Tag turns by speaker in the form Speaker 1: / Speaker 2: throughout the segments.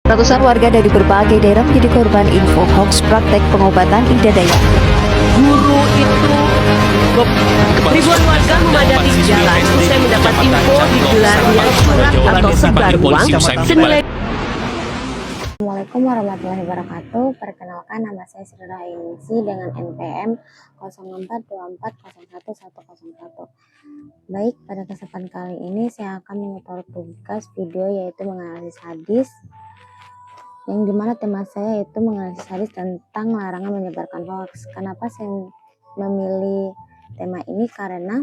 Speaker 1: Ratusan warga dari berbagai daerah menjadi korban info hoax praktek pengobatan Ida Dayak.
Speaker 2: Guru itu ribuan warga memadati jalan usai mendapat info digelarnya surat atau sebar uang senilai.
Speaker 3: Assalamualaikum warahmatullahi wabarakatuh. Perkenalkan, nama saya Sri Rahayu dengan NPM 0424011101. Baik, pada kesempatan kali ini saya akan menyetor tugas video yaitu menganalisis hadis, yang dimana tema saya yaitu menganalisis hadis tentang larangan menyebarkan hoax. Kenapa saya memilih tema ini? Karena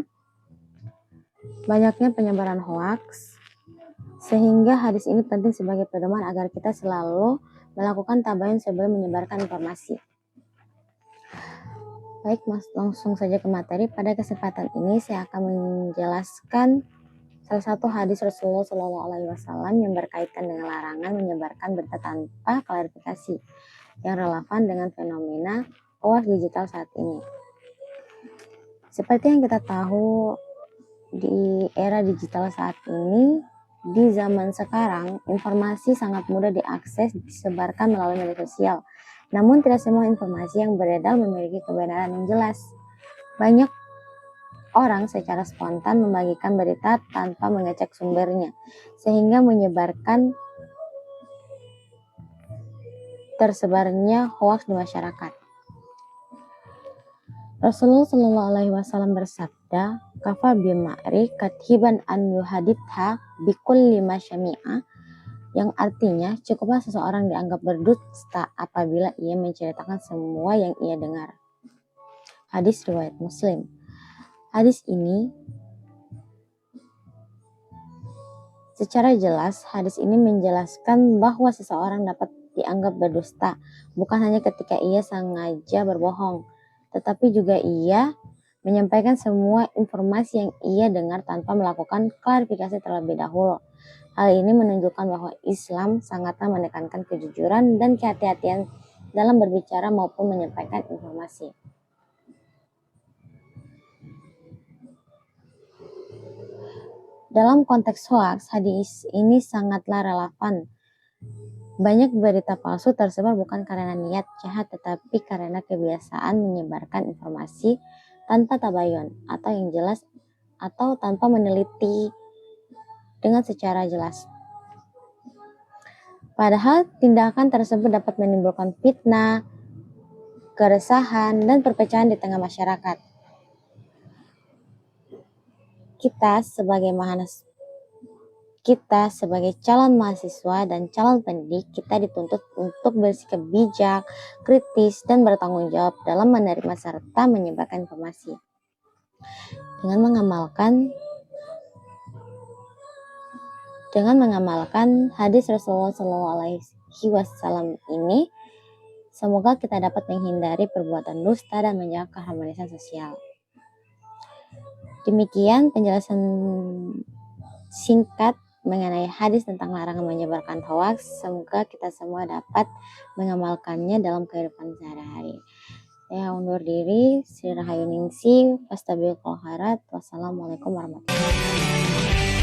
Speaker 3: banyaknya penyebaran hoax, sehingga hadis ini penting sebagai pedoman agar kita selalu melakukan tabayun sebelum menyebarkan informasi. Baik, langsung saja ke materi. Pada kesempatan ini saya akan menjelaskan salah satu hadis Rasulullah SAW yang berkaitan dengan larangan menyebarkan berita tanpa klarifikasi yang relevan dengan fenomena hoax digital saat ini. Seperti yang kita tahu, di era digital saat ini, di zaman sekarang, informasi sangat mudah diakses, disebarkan melalui media sosial. Namun tidak semua informasi yang beredar memiliki kebenaran yang jelas. Banyak orang secara spontan membagikan berita tanpa mengecek sumbernya, sehingga menyebarkan tersebarnya hoaks di masyarakat. Rasulullah SAW bersabda, "Kafa bima'ri kathiban an yuhaditha bikulli ma syami'a," yang artinya cukuplah seseorang dianggap berdusta apabila ia menceritakan semua yang ia dengar. Hadis riwayat Muslim. Hadis ini secara jelas, hadis ini menjelaskan bahwa seseorang dapat dianggap berdusta bukan hanya ketika ia sengaja berbohong, tetapi juga ia menyampaikan semua informasi yang ia dengar tanpa melakukan klarifikasi terlebih dahulu. Hal ini menunjukkan bahwa Islam sangatlah menekankan kejujuran dan kehati-hatian dalam berbicara maupun menyampaikan informasi. Dalam konteks hoaks, hadis ini sangatlah relevan. Banyak berita palsu tersebar bukan karena niat jahat, tetapi karena kebiasaan menyebarkan informasi tanpa tabayun atau yang jelas atau tanpa meneliti dengan secara jelas. Padahal tindakan tersebut dapat menimbulkan fitnah, keresahan, dan perpecahan di tengah masyarakat. Kita sebagai calon mahasiswa dan calon pendidik, kita dituntut untuk bersikap bijak, kritis, dan bertanggung jawab dalam menerima serta menyebarkan informasi. Dengan mengamalkan hadis Rasulullah SAW ini, semoga kita dapat menghindari perbuatan dusta dan menjaga keharmonisan sosial. Demikian penjelasan singkat mengenai hadis tentang larangan menyebarkan hoaks. Semoga kita semua dapat mengamalkannya dalam kehidupan sehari-hari. Saya undur diri, Sri Rahayu Ningsih, Fastabiqul Khairat. Wassalamualaikum warahmatullahi wabarakatuh.